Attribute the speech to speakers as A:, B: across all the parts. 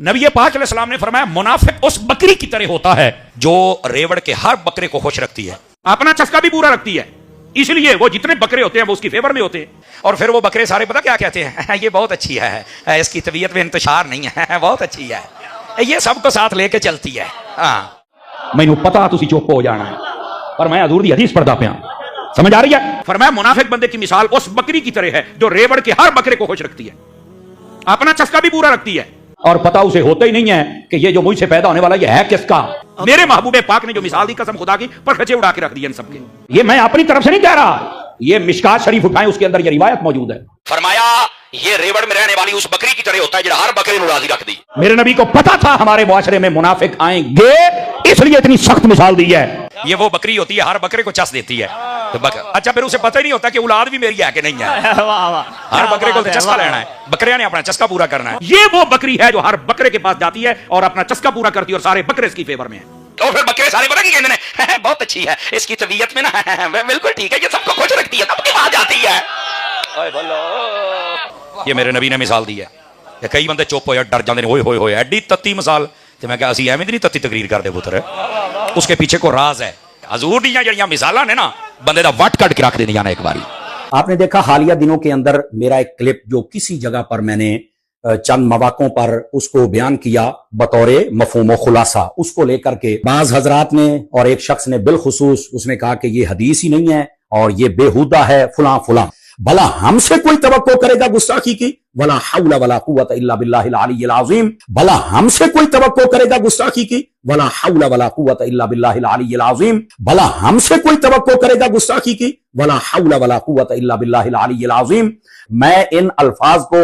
A: نبی پاک علیہ السلام نے فرمایا منافق اس بکری کی طرح ہوتا ہے جو ریوڑ کے ہر بکرے کو خوش رکھتی ہے، اپنا چسکا بھی پورا رکھتی ہے، اس لیے وہ جتنے بکرے ہوتے ہیں وہ اس کی فیور میں ہوتے ہیں، اور پھر وہ بکرے سارے پتہ کیا کہتے ہیں، یہ بہت اچھی ہے، اس کی طبیعت میں انتشار نہیں ہے، بہت اچھی ہے، یہ سب کو ساتھ لے کے چلتی ہے۔ ہاں مینوں پتا تسی چپ ہو جانا ہے، پر میں حضور دی حدیث پڑھدا پیا، سمجھ آ رہی ہے؟ فرمایا منافق بندے کی مثال اس بکری کی طرح ہے جو ریوڑ کے ہر بکرے کو خوش رکھتی ہے، اپنا چسکا بھی پورا رکھتی ہے، اور پتا اسے ہوتا ہی نہیں ہے کہ یہ جو مجھ سے پیدا ہونے والا یہ ہے کس کا۔ میرے محبوب پاک نے جو مثال دی قسم خدا کی پر کھچے اڑا کے رکھ دی ان سب کے، یہ میں اپنی طرف سے نہیں کہہ رہا، یہ مشکات شریف اٹھائیں اس کے اندر یہ روایت موجود ہے۔
B: فرمایا یہ ریوڑ میں رہنے والی اس بکری کی طرح ہوتا ہے جو ہر بکرے کو راضی رکھ دی۔
A: میرے نبی کو پتا تھا ہمارے معاشرے میں منافق آئیں گے، اس لیے اتنی سخت مثال دی ہے۔
B: یہ وہ بکری ہوتی ہے ہر بکرے کو چس دیتی ہے، اچھا پھر اسے پتہ ہی نہیں ہوتا کہ اولاد بھی میری ہے کہ نہیں ہے، ہر بکرے کو چسکا لینا ہے، بکریاں نے اپنا چسکا پورا کرنا ہے۔
A: یہ وہ بکری ہے جو ہر بکرے کے پاس جاتی ہے اور اپنا چسکا پورا کرتی ہے اور سارے بکرے اس کی فیور میں ہیں۔
B: اور پھر بکرے سارے پتہ کی کہتے ہیں بہت اچھی ہے، اس کی طبیعت میں نا بالکل ٹھیک ہے، یہ سب کو خوش رکھتی ہے، سب کے پاس جاتی ہے۔
A: یہ میرے نبی نے مثال دی ہے، کئی بندے چپ ہوئے ڈر جاندے نے، ہوئے ہوئے ہوئے ایڈی تتی مثال، تے میں کہا اسی ایویں نہیں تتی تقریر کردے پتر، اس کے پیچھے کو راز ہے۔ حضور دیاں جڑیاں مثالاں نے نا بندے دا وٹ کٹ کے رکھ دیندیاں نے ایک باری۔
C: آپ نے دیکھا حالیہ دنوں کے اندر میرا ایک کلپ جو کسی جگہ پر میں نے چند مواقعوں پر اس کو بیان کیا بطور مفہوم و خلاصہ، اس کو لے کر کے بعض حضرات نے اور ایک شخص نے بالخصوص اس نے کہا کہ یہ حدیث ہی نہیں ہے اور یہ بےہودہ ہے فلاں فلاں۔ بھلا ہم سے کوئی توقع کرے گا گستاخی کی؟ ولا حول ولا قوت الا باللہ العلی العظیم۔ بھلا ہم سے کوئی توقع کرے گا گستاخی کی؟ ولا حول ولا قوت الا باللہ العلی العظیم۔ بھلا ہم سے کوئی توقع کرے گا گستاخی کی؟ ولا حول ولا قوت الا باللہ العلی العظیم۔ میں ان الفاظ کو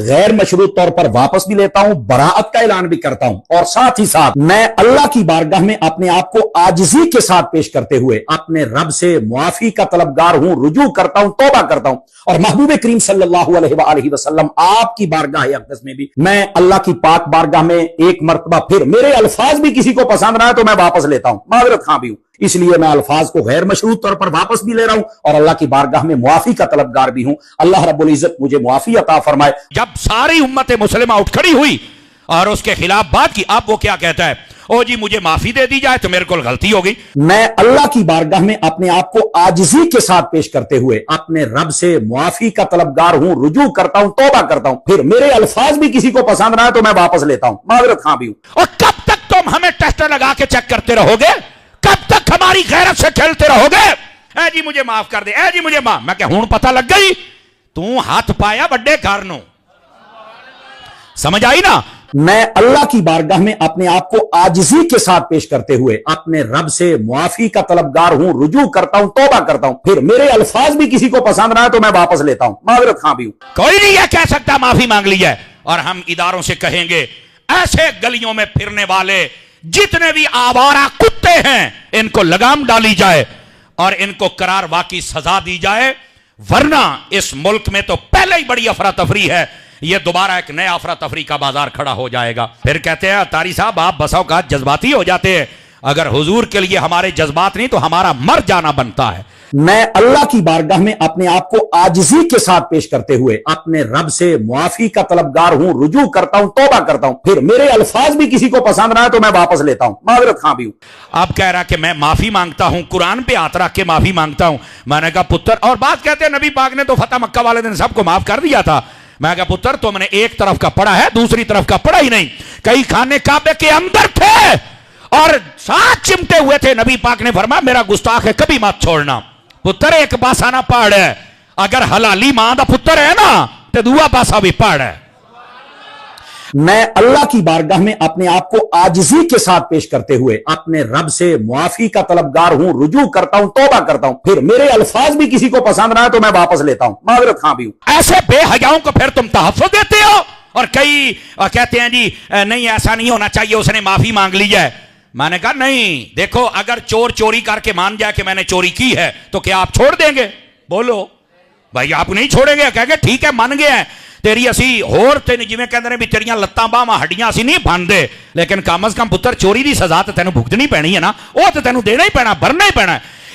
C: غیر مشروط طور پر واپس بھی لیتا ہوں، براءت کا اعلان بھی کرتا ہوں، اور ساتھ ہی ساتھ میں اللہ کی بارگاہ میں اپنے آپ کو عاجزی کے ساتھ پیش کرتے ہوئے اپنے رب سے معافی کا طلبگار ہوں، رجوع کرتا ہوں، توبہ کرتا ہوں، اور محبوب کریم صلی اللہ علیہ وآلہ وسلم آپ کی بارگاہ اقدس میں بھی میں اللہ کی پاک بارگاہ میں ایک مرتبہ پھر میرے الفاظ بھی کسی کو پسند نہ آئے تو میں واپس لیتا ہوں، معذرت خواہ بھی ہوں، اس لیے میں الفاظ کو غیر مشروط طور پر واپس بھی لے رہا ہوں اور اللہ کی بارگاہ میں معافی کا طلبگار بھی ہوں۔ اللہ رب العزت مجھے معافی عطا فرمائے۔
A: جب ساری امت مسلمہ اٹھ کھڑی ہوئی اور اس کے خلاف بات کی، اب وہ کیا کہتا ہے؟ او جی مجھے معافی دے دی جائے تو میرے کو غلطی ہو گئی۔
C: میں اللہ کی بارگاہ میں اپنے آپ کو عاجزی کے ساتھ پیش کرتے ہوئے اپنے رب سے معافی کا طلبگار ہوں، رجوع کرتا ہوں، توبہ کرتا ہوں، پھر میرے الفاظ بھی کسی کو پسند نہ آئے تو میں واپس لیتا ہوں، معذرت خواہ بھی ہوں۔
A: اور کب تک تم ہمیں ٹیسٹر لگا کے چیک کرتے رہو گے؟ کب تک ہماری غیرت سے کھیلتے رہو گے؟ اے جی مجھے معاف کر دے، اے جی مجھے معاف، میں کہ ہوں پتہ لگ گئی تو ہاتھ پایا بڑے کارنوں، سمجھ آئی نا؟
C: میں اللہ کی بارگاہ میں اپنے آپ کو عاجزی کے ساتھ پیش کرتے ہوئے اپنے رب سے معافی کا طلبگار ہوں، رجوع کرتا ہوں، توبہ کرتا ہوں، پھر میرے الفاظ بھی کسی کو پسند نہ آئے تو میں واپس لیتا ہوں، معذرت خواہ بھی ہوں۔
A: کوئی نہیں یہ کہہ سکتا معافی مانگ لی ہے، اور ہم اداروں سے کہیں گے ایسے گلیوں میں پھرنے والے جتنے بھی آوارہ کتے ہیں ان کو لگام ڈالی جائے اور ان کو قرار واقعی سزا دی جائے، ورنہ اس ملک میں تو پہلے ہی بڑی افراتفری ہے، یہ دوبارہ ایک نیا افراتفری کا بازار کھڑا ہو جائے گا۔ پھر کہتے ہیں تاری صاحب آپ بسا اوقات جذباتی ہو جاتے ہیں، اگر حضور کے لیے ہمارے جذبات نہیں تو ہمارا مر جانا بنتا ہے۔
C: میں اللہ کی بارگاہ میں اپنے آپ کو عاجزی کے ساتھ پیش کرتے ہوئے اپنے رب سے معافی کا طلبگار ہوں، رجوع کرتا ہوں، توبہ کرتا ہوں، پھر میرے الفاظ بھی کسی کو پسند نہ آئے تو میں واپس لیتا ہوں، معذرت خواہ بھی ہوں۔
A: آپ کہہ رہا کہ میں معافی مانگتا ہوں، قرآن پہ ہاتھ رکھ کے معافی مانگتا ہوں، میں نے کہا پتر، اور بات کہتے ہیں نبی پاک نے تو فتح مکہ والے دن سب کو معاف کر دیا تھا، میں کہا پتر تم نے ایک طرف کا پڑھا ہے دوسری طرف کا پڑھا ہی نہیں، کئی خانے کعبے کے اندر تھے اور ساتھ چمٹے ہوئے تھے، نبی پاک نے فرمایا میرا گستاخ ہے کبھی مت چھوڑنا۔ پتر ایک پاسا نہ پاڑ ہے، اگر حلالی ماں دا پتر ہے نا تو دوسرا پاسا بھی پاڑ ہے۔
C: میں اللہ کی بارگاہ میں اپنے آپ کو عاجزی کے ساتھ پیش کرتے ہوئے اپنے رب سے معافی کا طلبگار ہوں، رجوع کرتا ہوں، توبہ کرتا ہوں، پھر میرے الفاظ بھی کسی کو پسند نہ آئے تو میں واپس لیتا ہوں، معذرت خواہ بھی ہوں۔
A: ایسے بے حیاؤں کو پھر تم تحفظ دیتے ہو، اور کئی کہتے ہیں جی نہیں ایسا نہیں ہونا چاہیے، اس نے معافی مانگ لی ہے۔ میں نے کہا نہیں، دیکھو اگر چور چوری کر کے مان جائے کہ میں نے چوری کی ہے تو کیا آپ چھوڑ دیں گے؟ بولو بھائی، آپ نہیں چھوڑیں گے؟ کہہ گے ٹھیک ہے مان گئے ہیں، تیری اسی ہور تے جویں کہندے نے بھی تیریاں لتاں باہاں ہڈیاں اسی نہیں بن دے، لیکن کم از کم پتر چوری دی سزا تے تینوں بھگتنی پینی ہے نا، وہ تے تینوں دینا ہی پینا، بھرنا ہی پینا ہے۔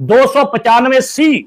D: 295C,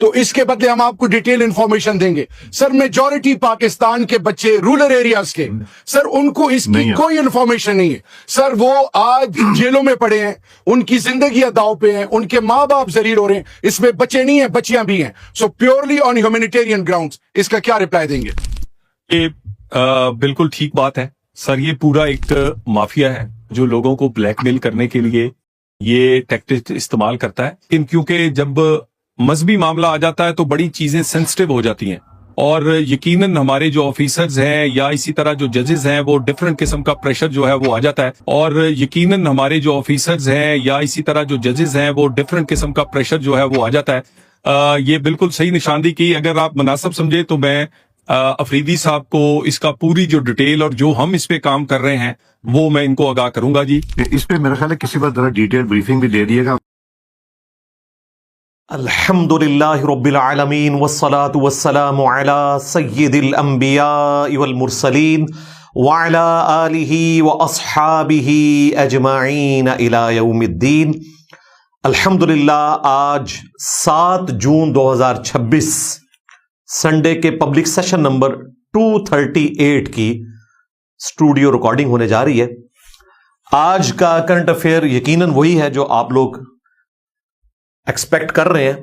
E: تو اس کے بدلے ہم آپ کو ڈیٹیل انفارمیشن دیں گے. سر میجورٹی پاکستان کے بچے رورل ایریاز کے سر ان کو اس کی کوئی انفارمیشن نہیں ہے. سر وہ آج جیلوں میں پڑے ہیں, ان کی زندگیاں داؤ پہ ہیں, ان کے ماں باپ ذلیل ہو رہے ہیں. اس میں بچے نہیں ہیں, بچیاں بھی ہیں. سو پیورلی آن ہیومینیٹیرین گراؤنڈز اس کا کیا رپلائی دیں گے؟
F: یہ بالکل ٹھیک بات ہے سر. یہ پورا ایک مافیا ہے جو لوگوں کو بلیک میل کرنے کے لیے یہ ٹیکٹک استعمال کرتا ہے. کیونکہ جب مذہبی معاملہ آ جاتا ہے تو بڑی چیزیں سینسٹیو ہو جاتی ہیں, اور یقیناً ہمارے جو آفیسرز ہیں یا اسی طرح جو ججز ہیں وہ ڈفرینٹ قسم کا پریشر جو ہے وہ آ جاتا ہے. اور یقیناً ہمارے جو آفیسرز ہیں یا اسی طرح جو ججز ہیں وہ ڈفرینٹ قسم کا پریشر جو ہے وہ آ جاتا ہے. یہ بالکل صحیح نشاندہی کی. اگر آپ مناسب سمجھے تو میں افریدی صاحب کو اس کا پوری جو ڈیٹیل اور جو ہم اس پہ کام کر رہے ہیں وہ میں ان کو آگاہ کروں گا. جی
G: اس پہ میرا خیال ہے کسی بات ذرا ڈیٹیل بریفنگ بھی دے دیے گا.
H: الحمد للہ رب العالمین والصلاة والسلام علی سید الانبیاء والمرسلین وعلی آلہ واصحابہ اجمعین الی یوم الدین. الحمد للہ آج 7 جون 2026 سنڈے کے پبلک سیشن نمبر 238 کی اسٹوڈیو ریکارڈنگ ہونے جا رہی ہے. آج کا کرنٹ افیئر یقیناً وہی ہے جو آپ لوگ ایکسپیکٹ کر رہے ہیں.